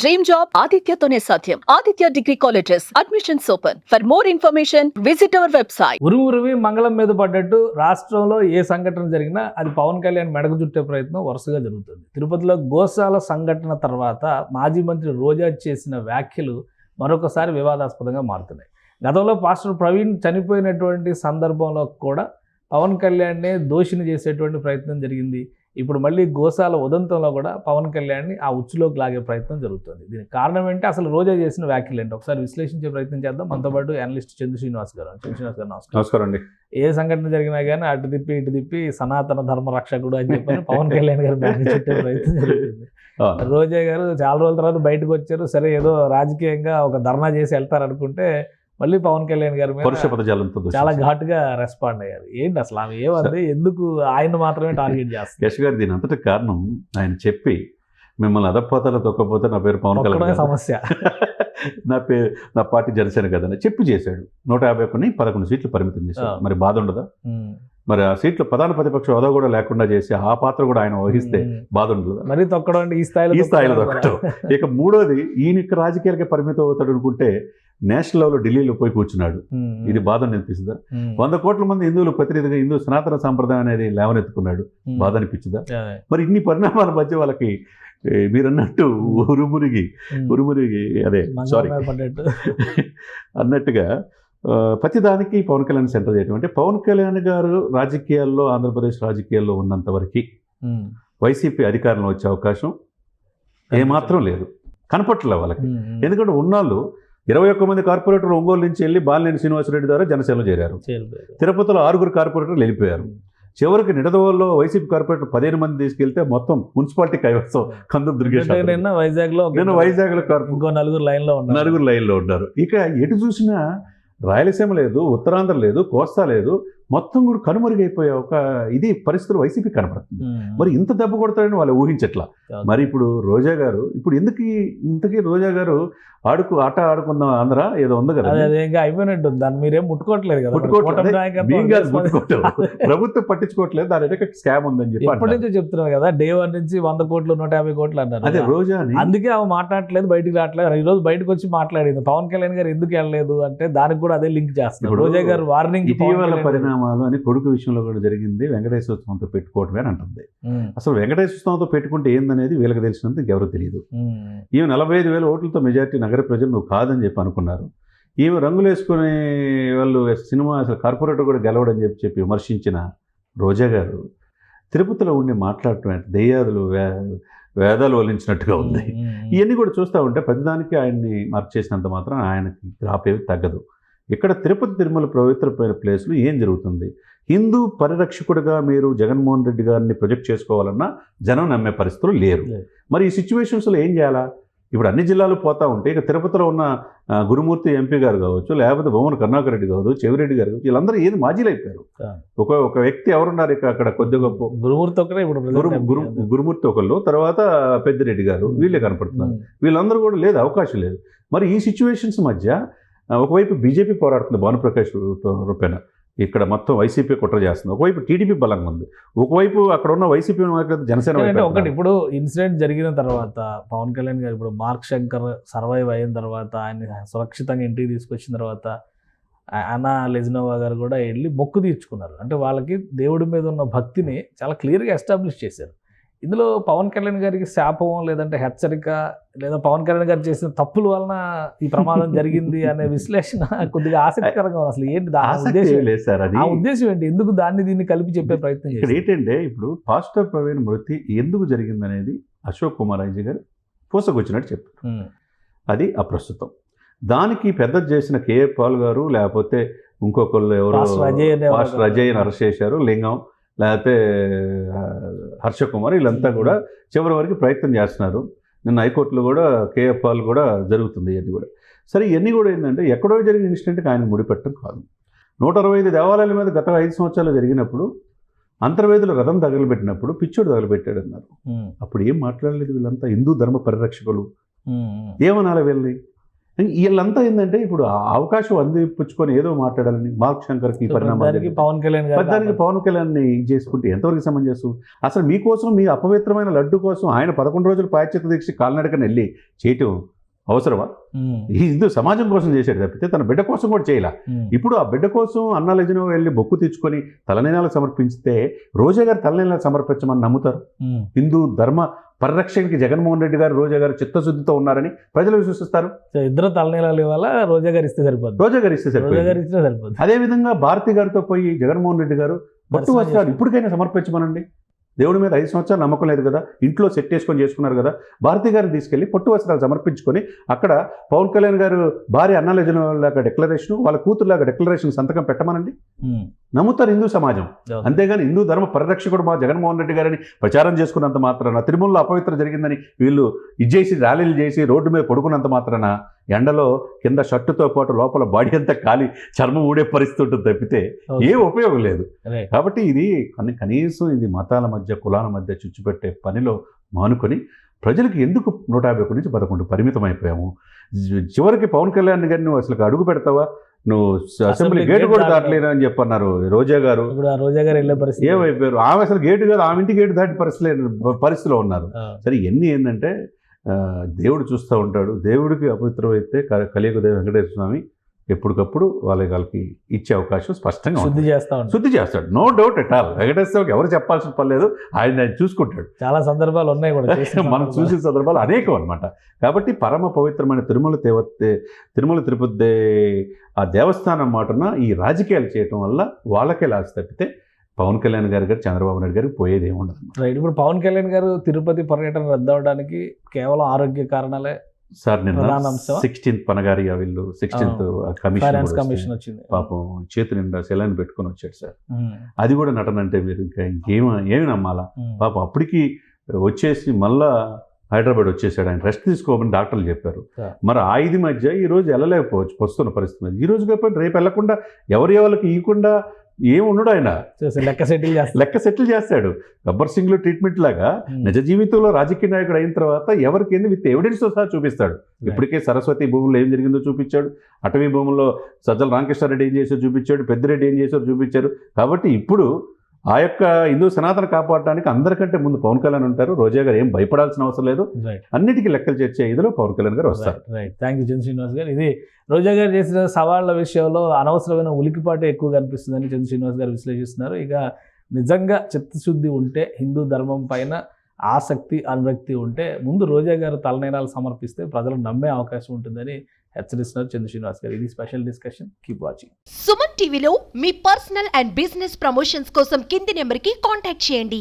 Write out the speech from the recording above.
Dream job ఆదిత్యతోనే సాధ్యం. Aditya degree colleges admissions open. For more information visit our website. ఉరుమురివి మంగళం మీద పడ్డట్టు రాష్ట్రంలో ఏ సంఘటన జరిగినా అది పవన్ కళ్యాణ్ మెడకు చుట్టే ప్రయత్నం వరుసగా జరుగుతుంది. తిరుపతిలో గోశాల సంఘటన తర్వాత మాజీ మంత్రి రోజా చేసిన వ్యాఖ్యలు మరొకసారి వివాదాస్పదంగా మారుతున్నాయి. గతంలో పాస్టర్ ప్రవీణ్ చనిపోయినటువంటి సందర్భంలో కూడా పవన్ కళ్యాణ్నే దోషిని చేసేటువంటి ప్రయత్నం జరిగింది. ఇప్పుడు మళ్ళీ గోశాల ఉదంతంలో కూడా పవన్ కళ్యాణ్ని ఆ ఉచ్చులోకి లాగే ప్రయత్నం జరుగుతుంది. దీనికి కారణం ఏంటి, అసలు రోజా చేసిన వ్యాఖ్యలు ఏంటి, ఒకసారి విశ్లేషించే ప్రయత్నం చేద్దాం. మనతో పాటు అనలిస్ట్ చందు శ్రీనివాస్ గారు. శ్రీనివాస్ గారు నమస్కారం అండి. ఏ సంఘటన జరిగినా కానీ అటు తిప్పి ఇటు తిప్పి సనాతన ధర్మ రక్షకుడు అని చెప్పి పవన్ కళ్యాణ్ గారు బ్యాన్ చుట్టే ప్రయత్నం జరుగుతుంది. రోజా గారు చాలా రోజుల తర్వాత బయటకు వచ్చారు. సరే ఏదో రాజకీయంగా ఒక ధర్నా చేసి వెళ్తారనుకుంటే మళ్ళీ పవన్ కళ్యాణ్ గారి మీద చాలా ఘాటుగా రెస్పాండ్ అయ్యారు. ఏంటి అసలు ఆమె ఏమంది, ఎందుకు ఆయన మాత్రమే టార్గెట్ చేస్తారు? యశ్ గారు దీని అంతటి కారణం ఆయన చెప్పి మిమ్మల్ని అదపోతాలో తొక్కపోతే నా పేరు పవన్ కళ్యాణ్ సమస్య నా పార్టీ జనసేన కదని చెప్పి చేశాడు. 151ని 11 సీట్లు పరిమితం చేశాడు. మరి బాధ ఉండదా? మరి ఆ సీట్లు ప్రధాన ప్రతిపక్ష హోదా కూడా లేకుండా చేసి ఆ పాత్ర కూడా ఆయన వహిస్తే బాధ ఉండదు. మరి తొక్కడం అంటే ఈ స్థాయిలో తొక్కడం. ఇక మూడోది, ఈయన రాజకీయాలకే పరిమితం అవుతాడు అనుకుంటే నేషనల్ లెవెల్లో ఢిల్లీలో పోయి కూర్చున్నాడు. ఇది బాధ అనిపిస్తుందా? 100 కోట్ల మంది హిందువులు ప్రతినిధిగా హిందూ సనాతన సాంప్రదాయం అనేది లేవనెత్తుకున్నాడు. బాధ అనిపించదా? మరి ఇన్ని పరిణామాల మధ్య వాళ్ళకి మీరన్నట్టు ఉరుమురిగి అదే సారీ అన్నట్టుగా ప్రతిదానికి పవన్ కళ్యాణ్ సెంటర్ చేయడం అంటే, పవన్ కళ్యాణ్ గారు రాజకీయాల్లో ఆంధ్రప్రదేశ్ రాజకీయాల్లో ఉన్నంత వరకు వైసీపీ అధికారంలో వచ్చే అవకాశం ఏమాత్రం లేదు, కనపట్లే వాళ్ళకి. ఎందుకంటే ఉన్నాళ్ళు 21 మంది కార్పొరేటర్లు ఒంగోలు నుంచి వెళ్ళి బాలినేని శ్రీనివాసరెడ్డి ద్వారా జనసేనలో చేరారు. తిరుపతిలో 6 కార్పొరేటర్లు వెళ్ళిపోయారు. చివరికి నిడదవోల్లో వైసీపీ కార్పొరేటర్ 15 మంది తీసుకెళ్తే మొత్తం మున్సిపాలిటీ కైవసం కందుకు దుర్గేశ్వర. వైజాగ్లో ఇంకో 4 లైన్లో ఉన్నారు. ఇక ఎటు చూసినా రాయలసీమ లేదు, ఉత్తరాంధ్ర లేదు, కోస్తా లేదు, మొత్తం కూడా కనుమరుగైపోయే ఒక ఇది పరిస్థితులు వైసీపీ కనపడుతుంది. మరి ఇంత దెబ్బ కొడతారని వాళ్ళు ఊహించట్లా. మరి ఇప్పుడు రోజా గారు ఇంతకీ రోజా గారు ఆట ఆడుకుందాం ఆంధ్ర ఏదో ఉంది కదా, అయిపోయినట్టు దాన్ని మీరేం ముట్టుకోవట్లేదు కదా, ప్రభుత్వం పట్టించుకోవట్లేదు. దాని ఎదుక స్కామ్ ఉందని చెప్పి ఎప్పటి నుంచో చెప్తున్నారు కదా, డే 1 నుంచి 100 కోట్లు 150 కోట్లు అన్నారు. అదే రోజా, అందుకే ఆమె మాట్లాడట్లేదు, బయటికి రావట్లేదు. ఈ రోజు బయటకు వచ్చి మాట్లాడింది. పవన్ కళ్యాణ్ గారు ఎందుకు వెళ్ళలేదు అంటే దానికి కూడా అదే లింక్ చేస్తారు. రోజా గారు వార్నింగ్ ఇటీవల పరిణామాలు అని కొడుకు విషయంలో కూడా జరిగింది. వెంకటేశ్వర ఉత్సవంతో పెట్టుకోవటమే అని అంటుంది. అసలు వెంకటేశ్వర ఉత్సవంతో పెట్టుకుంటే ఏందనేది వీళ్ళకి తెలిసినంత ఎవరు తెలియదు. ఈమె 45,000 ఓట్లతో మెజార్టీ నగర ప్రజలు నువ్వు కాదని చెప్పి అనుకున్నారు. ఈమె రంగులు వేసుకునే వాళ్ళు సినిమా అసలు కార్పొరేటర్ కూడా గెలవడని చెప్పి విమర్శించిన రోజా గారు తిరుపతిలో ఉండి మాట్లాడటం అంటే దెయ్యాదులు వేదాలు వల్లించినట్టుగా ఉంది. ఇవన్నీ కూడా చూస్తూ ఉంటే ప్రతిదానికి ఆయన్ని మార్క్ చేసినంత మాత్రం ఆయనకి గ్రాపేవి తగ్గదు. ఇక్కడ తిరుపతి తిరుమల పవిత్రమైన ప్లేస్లో ఏం జరుగుతుంది? హిందూ పరిరక్షకుడిగా మీరు జగన్మోహన్ రెడ్డి గారిని ప్రొజెక్ట్ చేసుకోవాలన్నా జనం నమ్మే పరిస్థితులు లేరు. మరి ఈ సిచ్యువేషన్స్లో ఏం చేయాలా? ఇప్పుడు అన్ని జిల్లాలు పోతూ ఉంటే ఇక తిరుపతిలో ఉన్న గురుమూర్తి ఎంపీ గారు కావచ్చు, లేకపోతే బొమ్మన కరుణాకర్ రెడ్డి కావచ్చు, చెవిరెడ్డి గారు కావచ్చు, వీళ్ళందరూ ఏది మాజీలు అయిపోయారు. ఒక వ్యక్తి ఎవరున్నారు ఇక అక్కడ కొద్ది గొప్ప గురుమూర్తి ఒకళ్ళు, తర్వాత పెద్దిరెడ్డి గారు, వీళ్ళే కనపడుతున్నారు. వీళ్ళందరూ కూడా లేదు, అవకాశం లేదు. మరి ఈ సిచ్యువేషన్స్ మధ్య ఒకవైపు బీజేపీ పోరాడుతుంది భానుప్రకాష్ రూపేణ, ఇక్కడ మొత్తం వైసీపీ కుట్ర చేస్తుంది. ఒకవైపు టీడీపీ బలంగా ఉంది, ఒకవైపు అక్కడ ఉన్న వైసీపీ జనసేన. ఒకటి, ఇప్పుడు ఇన్సిడెంట్ జరిగిన తర్వాత పవన్ కళ్యాణ్ గారు ఇప్పుడు మార్క్ శంకర్ సర్వైవ్ అయిన తర్వాత ఆయన సురక్షితంగా ఇంటికి తీసుకొచ్చిన తర్వాత అన్నా లెజినోవా గారు కూడా వెళ్ళి మొక్కు తీర్చుకున్నారు. అంటే వాళ్ళకి దేవుడి మీద ఉన్న భక్తిని చాలా క్లియర్గా ఎస్టాబ్లిష్ చేశారు. ఇందులో పవన్ కళ్యాణ్ గారికి శాపం, లేదంటే హెచ్చరిక, లేదా పవన్ కళ్యాణ్ గారు చేసిన తప్పుల వలన ఈ ప్రమాదం జరిగింది అనే విశ్లేషణ కొద్దిగా ఆసక్తికరంగా ఉంది. అసలు ఏంటి ఆ ఉద్దేశం ఏంటి? ఎందుకు దీన్ని కలిపి చెప్పే ప్రయత్నం చేశారు? ఏంటంటే ఇప్పుడు పాస్టర్ ప్రవీణ్ మృతి ఎందుకు జరిగింది అనేది అశోక్ కుమార్ రాజు గారు పూసకొచ్చినట్టు చెప్పారు. అది అప్రస్తుతం. దానికి పెద్ద చేసిన కేఏ పాల్ గారు, లేకపోతే ఇంకొకళ్ళు ఎవరు పాస్టర్ అజయ్ని అరెస్ట్ చేశారు, లింగం, లేకపోతే హర్షకుమార్, వీళ్ళంతా కూడా చివరి వరకు ప్రయత్నం చేస్తున్నారు. నిన్న హైకోర్టులో కూడా కేఏ పాల్ కూడా జరుగుతుంది. ఇవన్నీ కూడా సరే, ఇవన్నీ కూడా ఏంటంటే ఎక్కడో జరిగిన ఇన్సిడెంట్కి ఆయన ముడిపెట్టడం కాదు. 165 దేవాలయాల మీద గత 5 సంవత్సరాలు జరిగినప్పుడు అంతర్వేదులు రథం తగలబెట్టినప్పుడు పిచ్చోడు తగలబెట్టాడు అన్నారు. అప్పుడు ఏం మాట్లాడలేదు వీళ్ళంతా హిందూ ధర్మ పరిరక్షకులు. ఏమనాలి వీళ్ళని? వీళ్ళంతా ఏంటంటే ఇప్పుడు ఆ అవకాశం అందిపుచ్చుకొని ఏదో మాట్లాడాలని మార్క్ శంకర్కి ఈ పరిణామాలు దానికి పవన్ కళ్యాణ్ గారు దానికి పవన్ కళ్యాణ్ని ఇది చేసుకుంటే ఎంతవరకు సమంజసం? అసలు మీకోసం మీ అపవిత్రమైన లడ్డు కోసం ఆయన 11 రోజులు పాశ్చాత్య దీక్ష కాలినడకని వెళ్ళి చేయటం అవసరమా? ఈ హిందూ సమాజం కోసం చేశాడు తప్పితే తన బిడ్డ కోసం కూడా చేయాల. ఇప్పుడు ఆ బిడ్డ కోసం అన్నాలజనో వెళ్ళి బొక్కు తెచ్చుకొని తలనీలాలు సమర్పిస్తే రోజా గారు తలనీలాలు సమర్పించమని నమ్ముతారు? హిందూ ధర్మ పరిరక్షణకి జగన్మోహన్ రెడ్డి గారు రోజా గారు చిత్తశుద్ధితో ఉన్నారని ప్రజలు విశ్వసిస్తారు. ఇద్దరు తలనీలాలు ఇవ్వాలా, రోజా గారు ఇస్తే సరిపోతుంది. రోజా గారు ఇస్తే సరిపోతుంది. అదేవిధంగా భారతి గారితో పోయి జగన్మోహన్ రెడ్డి గారు పట్టు వస్త్రాలు ఇప్పటికైనా సమర్పించమనండి. దేవుడి మీద 5 సంవత్సరాలు నమ్మకం లేదు కదా, ఇంట్లో సెట్ చేసుకొని చేసుకున్నారు కదా, భారతి గారిని తీసుకెళ్లి పట్టు వస్త్రాలు సమర్పించుకొని అక్కడ పవన్ కళ్యాణ్ గారు భార్య అన్నాలజనలాగా డిక్లరేషన్, వాళ్ళ కూతురులాగా డిక్లరేషన్ సంతకం పెట్టమనండి. నమ్ముతారు హిందూ సమాజం. అంతేగాని హిందూ ధర్మ పరిరక్షకుడు మా జగన్మోహన్ రెడ్డి గారిని ప్రచారం చేసుకున్నంత మాత్రాన, తిరుమలలో అపవిత్ర జరిగిందని వీళ్ళు ఇచ్చేసి ర్యాలీలు చేసి రోడ్డు మీద పడుకున్నంత మాత్రాన ఎండలో కింద షర్టుతో పాటు లోపల బాడీ అంతా ఖాళీ చర్మం ఊడే పరిస్థితి ఉంటుంది తప్పితే ఏ ఉపయోగం లేదు. కాబట్టి ఇది కనీసం ఇది మతాల మధ్య కులాల మధ్య చుచ్చిపెట్టే పనిలో మానుకొని ప్రజలకు ఎందుకు 151 నుంచి 11 పరిమితం అయిపోయాము? చివరికి పవన్ కళ్యాణ్ గారిని నువ్వు అసలు అడుగు పెడతావా, నువ్వు అసెంబ్లీ గేటు కూడా దాటలేను అని చెప్పన్నారు రోజా గారు. రోజా గారు వెళ్ళే పరిస్థితి ఏమైపోయారు? ఆమె అసలు గేటు కాదు, ఆమె ఇంటి గేటు దాటి పరిస్థితిలో ఉన్నారు. సరే ఇవన్నీ ఏంటంటే దేవుడు చూస్తూ ఉంటాడు. దేవుడికి అపవిత్రమైతే కలియుగ వెంకటేశ్వర స్వామి ఎప్పటికప్పుడు వాళ్ళకి ఇచ్చే అవకాశం స్పష్టంగా శుద్ధి చేస్తాడు. No doubt at all. Venkateswara స్వామికి ఎవరు చెప్పాల్సిన పని లేదు, ఆయన చూసుకుంటాడు. చాలా సందర్భాలు ఉన్నాయి కూడా మనం చూసిన సందర్భాలు అనేకం అనమాట. కాబట్టి పరమ పవిత్రమైన తిరుమల తిరుపతి ఆ దేవస్థానం మాటన ఈ రాజకీయాలు చేయటం వల్ల వాళ్ళకే లాస్ తప్పితే పవన్ కళ్యాణ్ గారు చంద్రబాబు నాయుడు గారికి పోయేది ఏమి ఉండదు. రైట్. ఇప్పుడు పవన్ కళ్యాణ్ గారు తిరుపతి పర్యటన రద్దు అవడానికి కేవలం ఆరోగ్య కారణాలే సార్. నిన్న 16th పనగారిగా వీళ్ళు 16th కమిషన్ వచ్చింది. పాపం చేతి నిండా సెలైన్ పెట్టుకొని వచ్చాడు సార్. అది కూడా నటన అంటే మీరు ఇంకా ఏమి నమ్మాలా? పాపం అప్పటికి వచ్చేసి మళ్ళా హైదరాబాద్ వచ్చేసాడు. ఆయన రెస్ట్ తీసుకోమని డాక్టర్లు చెప్పారు. మరి ఆ ఇది మధ్య ఈ రోజు వెళ్ళలేకపోవచ్చు వస్తున్న పరిస్థితి. ఈ రోజు కాకపోతే రేపు వెళ్ళకుండా ఎవరికి ఇవ్వకుండా ఏమున్నాడు ఆయన లెక్క సెటిల్ చేస్తాడు. గబ్బర్ సింగ్ లో ట్రీట్మెంట్ లాగా నిజ జీవితంలో రాజకీయ నాయకుడు అయిన తర్వాత ఎవరికి ఏంది విత్ ఎవిడెన్స్ తో సహా చూపిస్తాడు. ఇప్పటికే సరస్వతి భూముల్లో ఏం జరిగిందో చూపించాడు, అటవీ భూముల్లో సజ్జల రామకృష్ణారెడ్డి ఏం చేశారో చూపించాడు, పెద్దిరెడ్డి ఏం చేశారో చూపించారు. కాబట్టి ఇప్పుడు ఆ యొక్క హిందూ సనాతన కాపాడడానికి అందరికంటే ముందు పవన్ కళ్యాణ్ ఉంటారు. రోజా గారు ఏం భయపడాల్సిన అవసరం లేదు. అన్నిటికీ లెక్కలు చేర్చే ఇదిలో పవన్ కళ్యాణ్ గారు వస్తారు. రైట్. థ్యాంక్ యూ చంద్ర శ్రీనివాస్ గారు. ఇది రోజా గారు చేసిన సవాళ్ల విషయంలో అనవసరమైన ఉలికిపాటు ఎక్కువ కనిపిస్తుందని చంద్ర శ్రీనివాస్ గారు విశ్లేషిస్తున్నారు. ఇక నిజంగా చిత్తశుద్ధి ఉంటే, హిందూ ధర్మం పైన ఆసక్తి అనురక్తి ఉంటే ముందు రోజా గారు తలనీలాలు సమర్పిస్తే ప్రజలు నమ్మే అవకాశం ఉంటుందని హెచ్చరిస్తున్నారు చంద్ర శ్రీనివాస్ గారు. ఇది special discussion. Keep watching. Suman టీవీలో మీ పర్సనల్ అండ్ బిజినెస్ ప్రమోషన్స్ కోసం కింది నెంబర్కి కాంటాక్ట్ చేయండి.